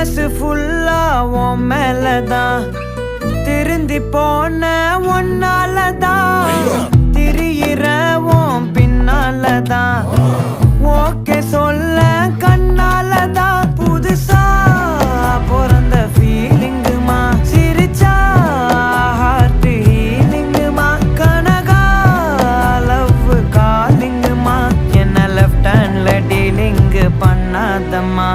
மனசு ஃபுல்லா உன் மேலதான் திருந்தி போன ஒன்னாலதான் திரியிற உன் பின்னாலதான் ஓகே சொல்ல கண்ணாலதான் புதுசா பிறந்த ஃபீலிங்குமா சிரிச்சா ஹார்ட் ஹீலிங்குமா கனகா லவ் காலிங்குமா என்ன லெஃப்ட் ஹேண்ட்ல டீலிங் பண்ணாதம்மா